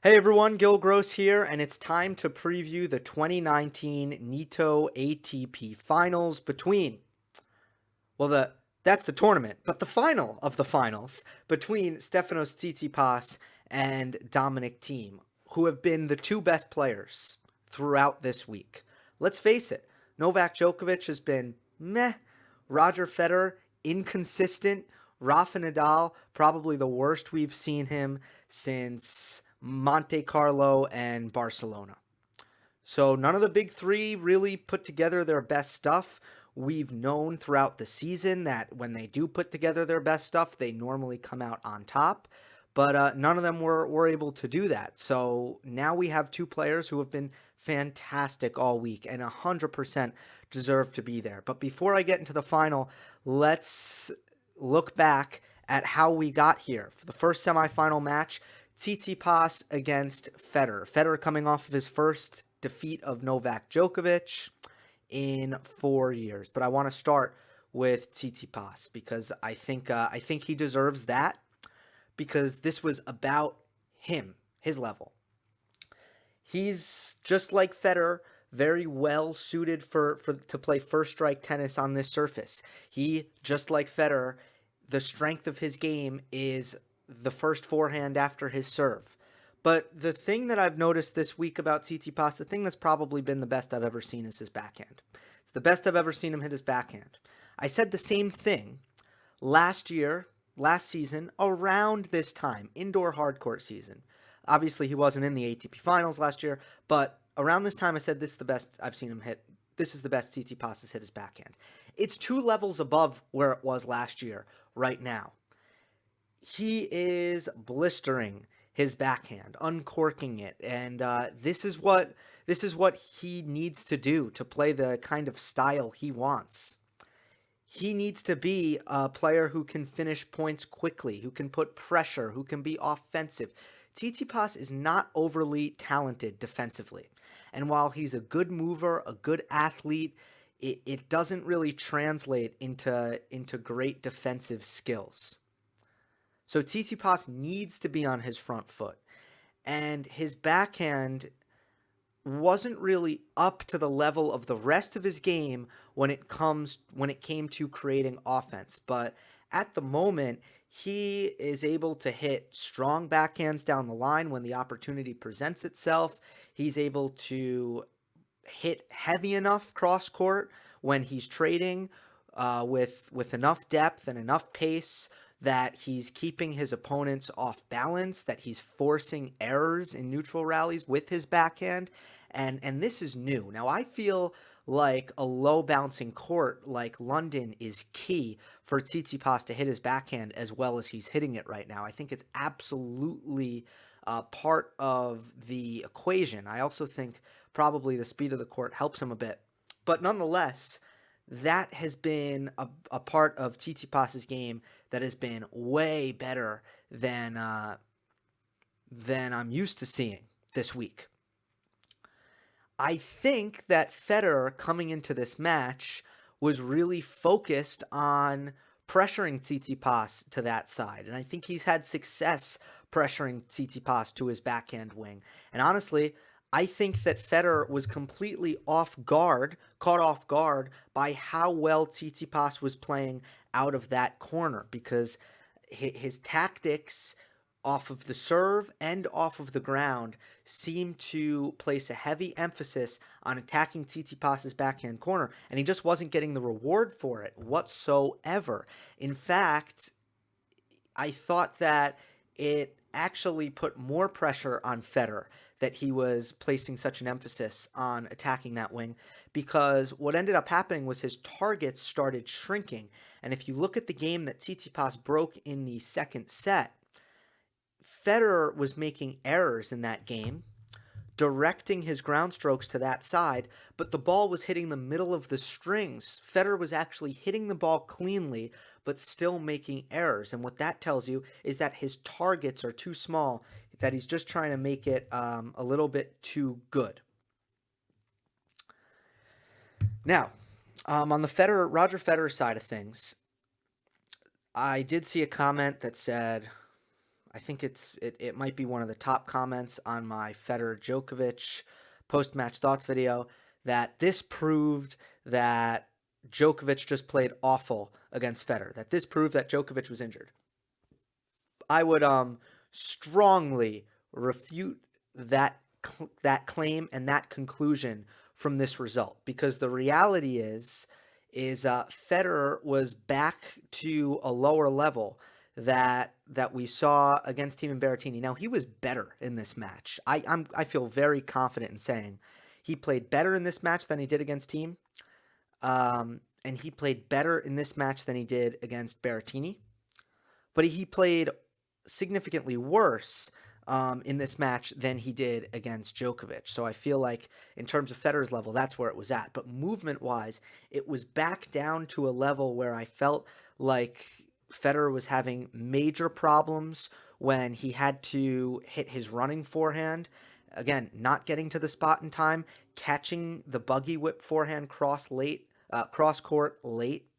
Hey everyone, Gill here, and it's time to preview the 2019 Nito ATP Finals between, that's the tournament, but the final of the finals between Stefanos Tsitsipas and Dominic Thiem, who have been the two best players throughout this week. Let's face it, Novak Djokovic has been meh, Roger Federer inconsistent, Rafa Nadal probably the worst we've seen him since Monte Carlo and Barcelona. So none of the big three really put together their best stuff. We've known throughout the season that when they do put together their best stuff, they normally come out on top. But none of them were able to do that. So now we have two players who have been fantastic all week and 100% deserve to be there. But before I get into the final, let's look back at how we got here. For the first semifinal match, Tsitsipas against Federer. Federer coming off of his first defeat of Novak Djokovic in 4 years. But I want to start with Tsitsipas because I think he deserves that because this was about him, his level. He's just like Federer, very well suited for to play first strike tennis on this surface. He, just like Federer, the strength of his game is the first forehand after his serve. But the thing that I've noticed this week about Tsitsipas, the thing that's probably been the best I've ever seen is his backhand. It's the best I've ever seen him hit his backhand. I said the same thing last season, around this time, indoor hardcourt season. Obviously, he wasn't in the ATP Finals last year, but around this time I said this is the best I've seen him hit. This is the best Tsitsipas has hit his backhand. It's 2 levels above where it was last year right now. He is blistering his backhand, uncorking it, and this is what he needs to do to play the kind of style he wants. He needs to be a player who can finish points quickly, who can put pressure, who can be offensive. Tsitsipas is not overly talented defensively, and while he's a good mover, a good athlete, it doesn't really translate into great defensive skills. So Tsitsipas needs to be on his front foot. And his backhand wasn't really up to the level of the rest of his game when it came to creating offense. But at the moment, he is able to hit strong backhands down the line when the opportunity presents itself. He's able to hit heavy enough cross court when he's trading with enough depth and enough pace that he's keeping his opponents off balance, that he's forcing errors in neutral rallies with his backhand, and this is new. Now, I feel like a low bouncing court like London is key for Tsitsipas to hit his backhand as well as he's hitting it right now. I think it's absolutely part of the equation. I also think probably the speed of the court helps him a bit. But nonetheless, that has been a part of Tsitsipas's game that has been way better than I'm used to seeing this week. I think that Federer coming into this match was really focused on pressuring Tsitsipas to that side, and I think he's had success pressuring Tsitsipas to his backhand wing. And honestly, I think that Federer was completely caught off guard by how well Tsitsipas was playing out of that corner because his tactics off of the serve and off of the ground seemed to place a heavy emphasis on attacking Tsitsipas's backhand corner, and he just wasn't getting the reward for it whatsoever. In fact, I thought that it actually put more pressure on Federer that he was placing such an emphasis on attacking that wing, because what ended up happening was his targets started shrinking. And if you look at the game that Tsitsipas broke in the second set, Federer was making errors in that game, directing his ground strokes to that side, but the ball was hitting the middle of the strings. Federer was actually hitting the ball cleanly, but still making errors. And what that tells you is that his targets are too small, that he's just trying to make it a little bit too good. Now, on the Roger Federer side of things, I did see a comment that said, I think it might be one of the top comments on my Federer Djokovic post-match thoughts video, that this proved that Djokovic just played awful against Federer, that this proved that Djokovic was injured. I would strongly refute that claim and that conclusion from this result, because the reality is Federer was back to a lower level that we saw against Thiem and Berrettini. Now, he was better in this match. I feel very confident in saying he played better in this match than he did against Thiem, and he played better in this match than he did against Berrettini. But he played significantly worse in this match than he did against Djokovic. So I feel like in terms of Federer's level, that's where it was at. But movement-wise, it was back down to a level where I felt like Federer was having major problems when he had to hit his running forehand. Again, not getting to the spot in time, catching the buggy whip forehand cross court late,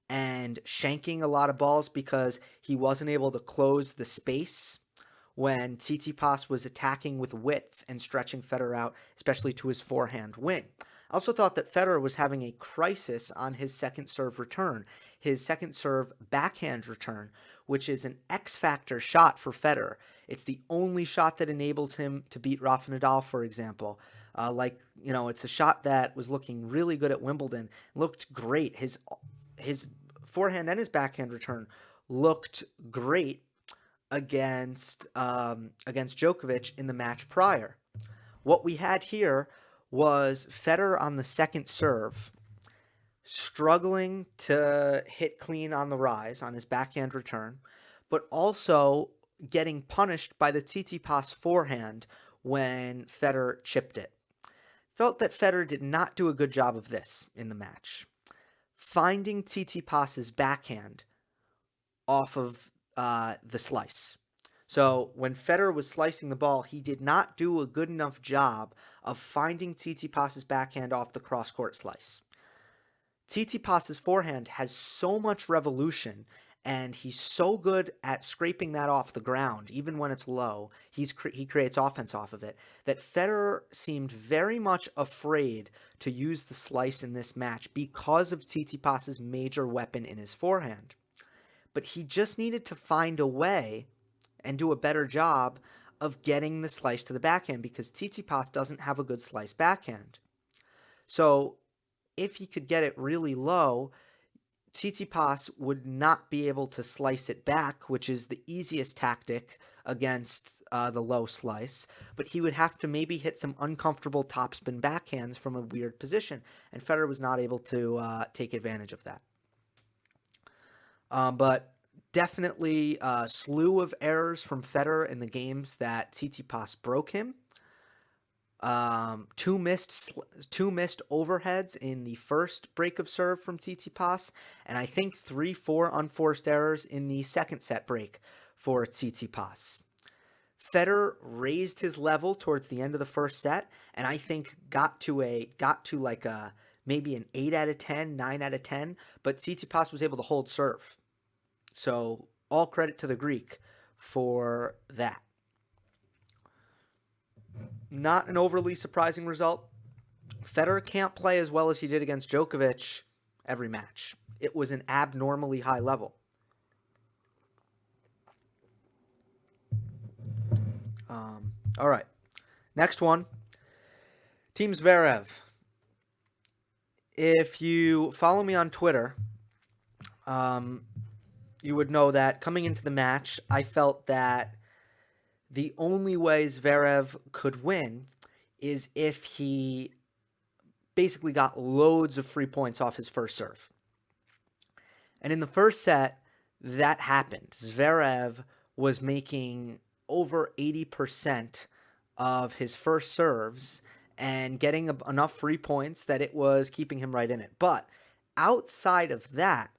and shanking a lot of balls because he wasn't able to close the space when Tsitsipas was attacking with width and stretching Federer out, especially to his forehand wing. I also thought that Federer was having a crisis on his second serve return, his second serve backhand return, which is an X-factor shot for Federer. It's the only shot that enables him to beat Rafa Nadal, for example. It's a shot that was looking really good at Wimbledon, looked great. His forehand and his backhand return looked great against Djokovic in the match prior. What we had here was Federer on the second serve, struggling to hit clean on the rise on his backhand return, but also getting punished by the Tsitsipas forehand when Federer chipped it. Felt that Federer did not do a good job of this in the match, finding Tsitsipas's backhand off of the slice. So when Federer was slicing the ball, he did not do a good enough job of finding Tsitsipas's backhand off the cross-court slice. Tsitsipas's forehand has so much revolution, and he's so good at scraping that off the ground, even when it's low. He creates offense off of it, that Federer seemed very much afraid to use the slice in this match because of Tsitsipas's major weapon in his forehand. But he just needed to find a way and do a better job of getting the slice to the backhand, because Tsitsipas doesn't have a good slice backhand. So if he could get it really low, Tsitsipas would not be able to slice it back, which is the easiest tactic against the low slice, but he would have to maybe hit some uncomfortable topspin backhands from a weird position, and Federer was not able to take advantage of that. But definitely a slew of errors from Federer in the games that Tsitsipas broke him. Two missed overheads in the first break of serve from Tsitsipas, and I think 3-4 unforced errors in the second set break for Tsitsipas. Federer raised his level towards the end of the first set, and I think got to maybe an 8 out of 10, 9 out of 10, but Tsitsipas was able to hold serve. So all credit to the Greek for that. Not an overly surprising result. Federer can't play as well as he did against Djokovic every match. It was an abnormally high level. All right. Next one. Team Zverev. If you follow me on Twitter, you would know that coming into the match, I felt that the only way Zverev could win is if he basically got loads of free points off his first serve. And in the first set, that happened. Zverev was making over 80% of his first serves and getting enough free points that it was keeping him right in it. But outside of that,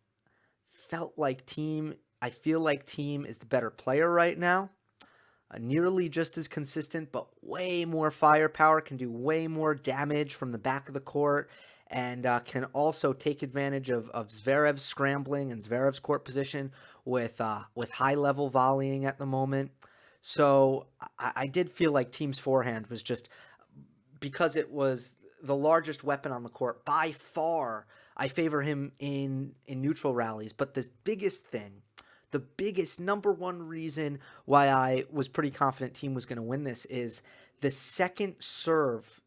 I feel like Thiem is the better player right now. Nearly just as consistent, but way more firepower, can do way more damage from the back of the court, and can also take advantage of Zverev's scrambling and Zverev's court position with high-level volleying at the moment. So I did feel like Thiem's forehand was just, because it was the largest weapon on the court by far, I favor him in neutral rallies. But the biggest number one reason why I was pretty confident Thiem was going to win this is the second serve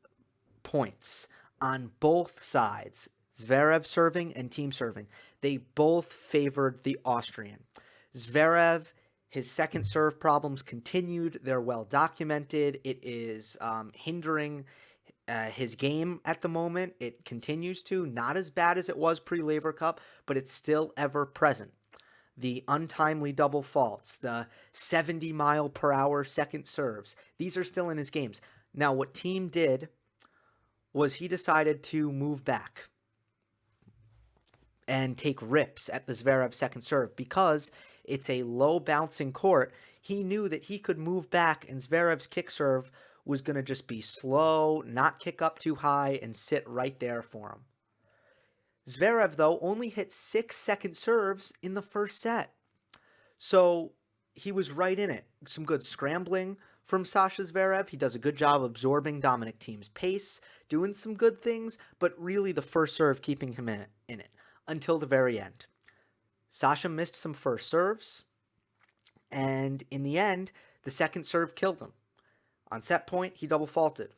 points on both sides, Zverev serving and Thiem serving. They both favored the Austrian. Zverev, his second serve problems continued. They're well documented. It is hindering his game at the moment. It continues to, not as bad as it was pre-Labor Cup, but it's still ever present. The untimely double faults, the 70-mile-per-hour second serves, these are still in his games. Now, what Thiem did was he decided to move back and take rips at the Zverev second serve because it's a low bouncing court. He knew that he could move back and Zverev's kick serve was going to just be slow, not kick up too high, and sit right there for him. Zverev, though, only hit 6 second serves in the first set. So he was right in it. Some good scrambling from Sasha Zverev. He does a good job absorbing Dominic Thiem's pace, doing some good things, but really the first serve keeping him in it until the very end. Sasha missed some first serves, and in the end, the second serve killed him. On set point, he double faulted.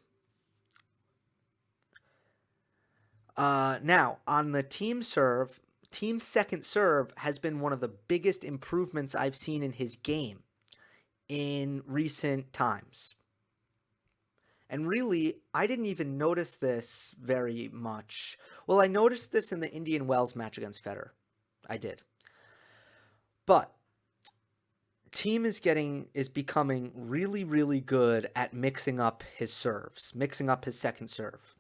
Now, on the Thiem serve, Thiem's second serve has been one of the biggest improvements I've seen in his game in recent times. And really, I didn't even notice this very much. Well, I noticed this in the Indian Wells match against Federer. I did. But Thiem is becoming really, really good at mixing up his serves, mixing up his second serve.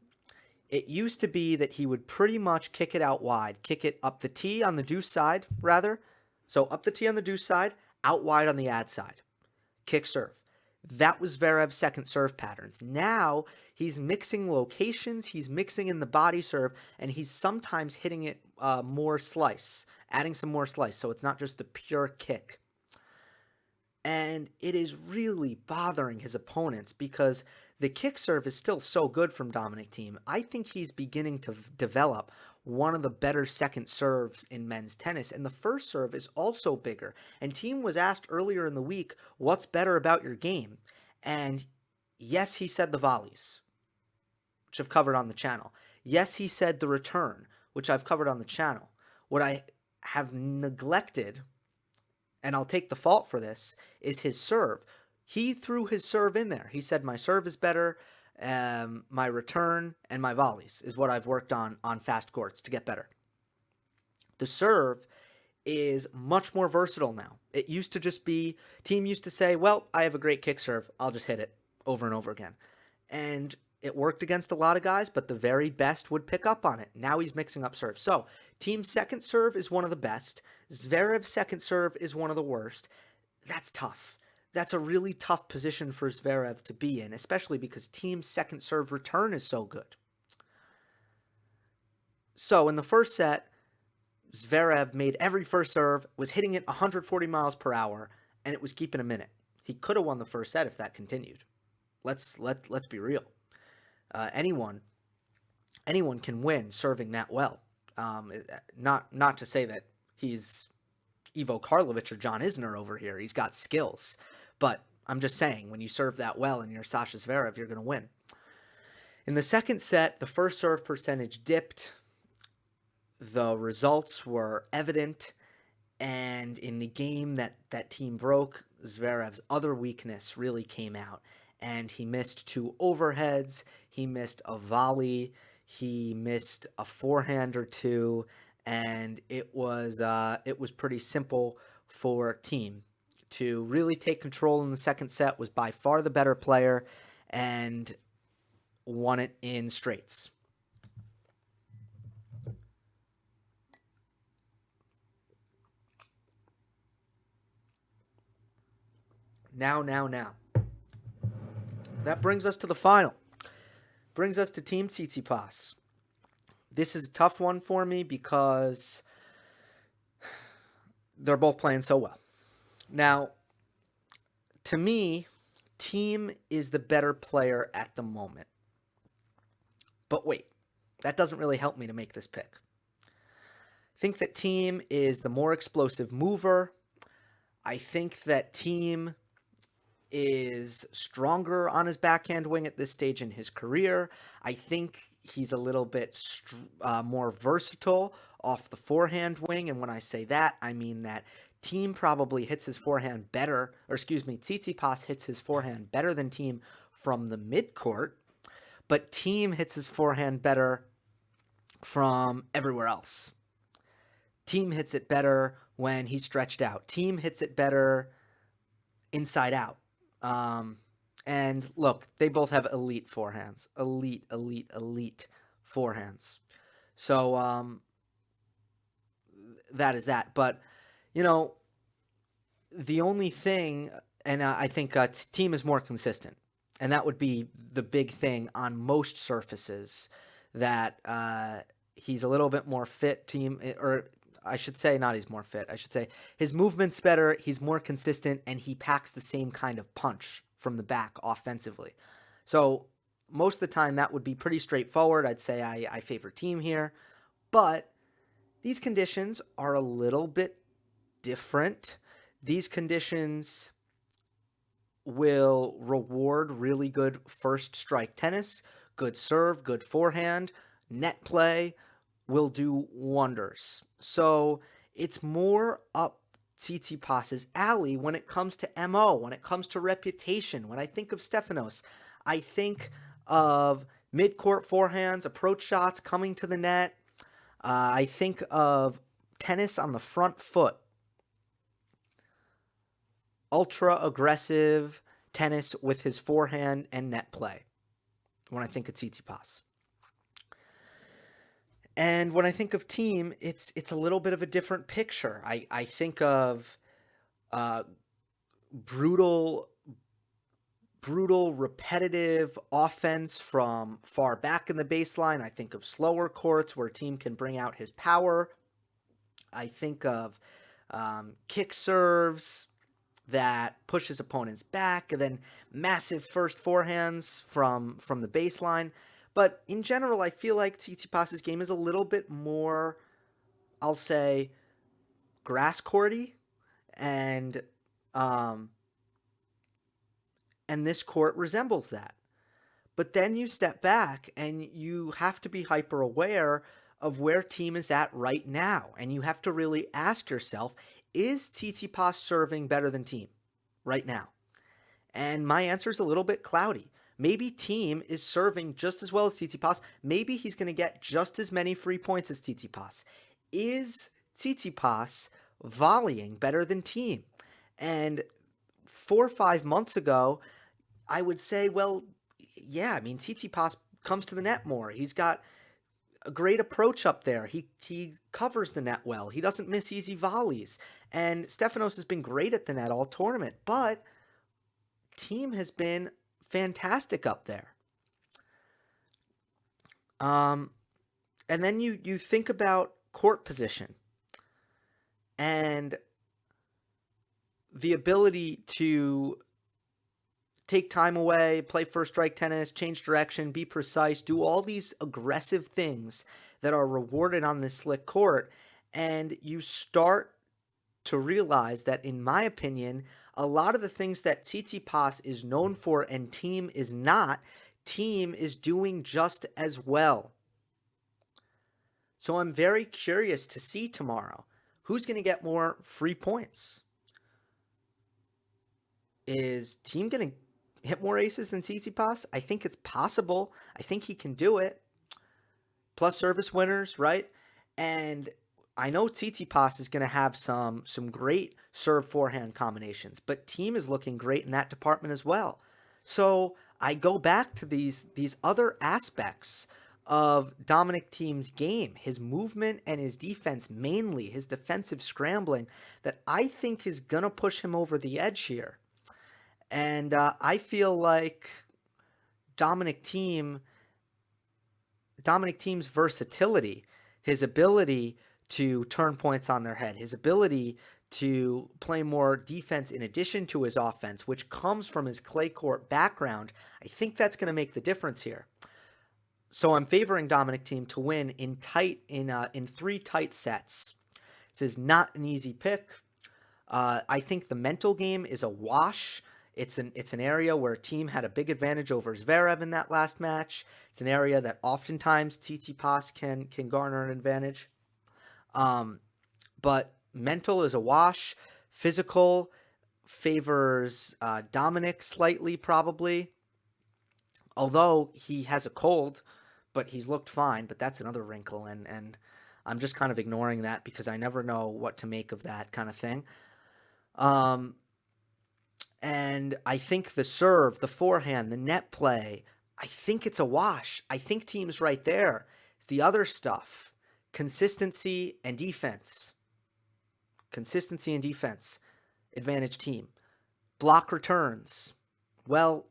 It used to be that he would pretty much kick it out wide, kick it up the tee on the deuce side, rather. So up the tee on the deuce side, out wide on the ad side. Kick serve. That was Zverev's second serve patterns. Now he's mixing locations, he's mixing in the body serve, and he's sometimes hitting it more slice, adding some more slice, so it's not just the pure kick. And it is really bothering his opponents because the kick serve is still so good from Dominic Thiem. I think he's beginning to develop one of the better second serves in men's tennis, and the first serve is also bigger. And Thiem was asked earlier in the week, what's better about your game? And yes, he said the volleys, which I've covered on the channel. Yes, he said the return, which I've covered on the channel. What I have neglected, and I'll take the fault for this, is his serve. He threw his serve in there. He said, my serve is better, my return, and my volleys is what I've worked on fast courts to get better. The serve is much more versatile now. It used to just be, Thiem used to say, well, I have a great kick serve, I'll just hit it over and over again. And it worked against a lot of guys, but the very best would pick up on it. Now he's mixing up serve. So, Thiem's second serve is one of the best. Zverev's second serve is one of the worst. That's tough. That's a really tough position for Zverev to be in, especially because Thiem's second serve return is so good. So, in the first set, Zverev made every first serve, was hitting it 140 miles per hour, and it was keeping him in it. He could have won the first set if that continued. Let's be real. Anyone can win serving that well. Not to say that he's Ivo Karlovic or John Isner over here. He's got skills. But I'm just saying, when you serve that well and you're Sasha Zverev, you're going to win. In the second set, the first serve percentage dipped. The results were evident. And in the game that Thiem broke, Zverev's other weakness really came out. And he missed 2 overheads. He missed a volley. He missed a forehand or 2. And it was pretty simple for Thiem to really take control in the second set, was by far the better player, and won it in straights. Now. That brings us to the final. Brings us to Team Tsitsipas. This is a tough one for me because they're both playing so well. Now, to me, Thiem is the better player at the moment. But wait, that doesn't really help me to make this pick. I think that Thiem is the more explosive mover. I think that Thiem is stronger on his backhand wing at this stage in his career. I think he's a little bit more versatile off the forehand wing. And when I say that, I mean that Thiem probably hits his forehand better, or excuse me, Tsitsipas hits his forehand better than Thiem from the midcourt, but Thiem hits his forehand better from everywhere else. Thiem hits it better when he's stretched out. Thiem hits it better inside out. And look, they both have elite forehands. Elite forehands. So that is that. But, you know, the only thing, and I think Thiem is more consistent. And that would be the big thing on most surfaces, that he's a little bit more fit. Thiem, or I should say not he's more fit. I should say his movement's better, he's more consistent, and he packs the same kind of punch from the back offensively. So most of the time that would be pretty straightforward. I'd say I favor Thiem here. But these conditions are a little bit different. These conditions will reward really good first strike tennis, good serve, good forehand, net play will do wonders. So it's more up Tsitsipas's alley when it comes to MO, when it comes to reputation. When I think of Stefanos, I think of mid-court forehands, approach shots coming to the net. I think of tennis on the front foot. Ultra aggressive tennis with his forehand and net play when I think of Tsitsipas. And when I think of Thiem, it's a little bit of a different picture. I think of brutal, repetitive offense from far back in the baseline. I think of slower courts where Thiem can bring out his power. I think of kick serves that push his opponents back, and then massive first forehands from the baseline. But in general, I feel like Tsitsipas's game is a little bit more, I'll say, grass courty, and this court resembles that. But then you step back and you have to be hyper aware of where Thiem is at right now, and you have to really ask yourself, is Tsitsipas serving better than Thiem right now? And my answer is a little bit cloudy. Maybe Thiem is serving just as well as Tsitsipas. Maybe he's going to get just as many free points as Tsitsipas. Is Tsitsipas volleying better than Thiem? And 4 or 5 months ago, I would say, well, yeah, I mean, Tsitsipas comes to the net more. He's got a great approach up there. He covers the net well. He doesn't miss easy volleys. And Stefanos has been great at the net all tournament, but Thiem has been fantastic up there. And then you think about court position and the ability to take time away, play first strike tennis, change direction, be precise, do all these aggressive things that are rewarded on this slick court. And you start to realize that, in my opinion, a lot of the things that Tsitsipas is known for and Thiem is not, Thiem is doing just as well. So I'm very curious to see tomorrow who's going to get more free points. Is Thiem going to hit more aces than Tsitsipas? I think it's possible. I think he can do it. Plus service winners, right? And I know Tsitsipas is going to have some great serve forehand combinations, but Thiem is looking great in that department as well. So I go back to these other aspects of Dominic Thiem's game, his movement and his defense, mainly his defensive scrambling, that I think is going to push him over the edge here. And I feel like Dominic Thiem Dominic Thiem's versatility, his ability to turn points on their head, his ability to play more defense in addition to his offense, which comes from his clay court background, I think that's going to make the difference here. So I'm favoring Dominic Thiem to win in 3 tight sets. This is not an easy pick. I think the mental game is a wash. It's an area where Thiem had a big advantage over Zverev in that last match. It's an area that oftentimes Tsitsipas can garner an advantage. But mental is a wash. Physical favors Dominic slightly, probably. Although he has a cold, but he's looked fine. But that's another wrinkle, and I'm just kind of ignoring that because I never know what to make of that kind of thing. And I think the serve, the forehand, the net play, I think it's a wash. I think Thiem's right there. It's the other stuff. Consistency and defense. Consistency and defense. Advantage Thiem. Block returns. Well,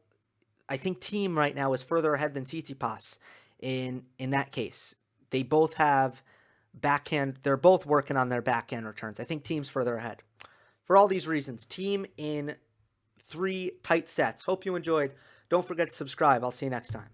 I think Thiem right now is further ahead than Tsitsipas in that case. They both have backhand. They're both working on their backhand returns. I think Thiem's further ahead. For all these reasons, Thiem in 3 tight sets. Hope you enjoyed. Don't forget to subscribe. I'll see you next time.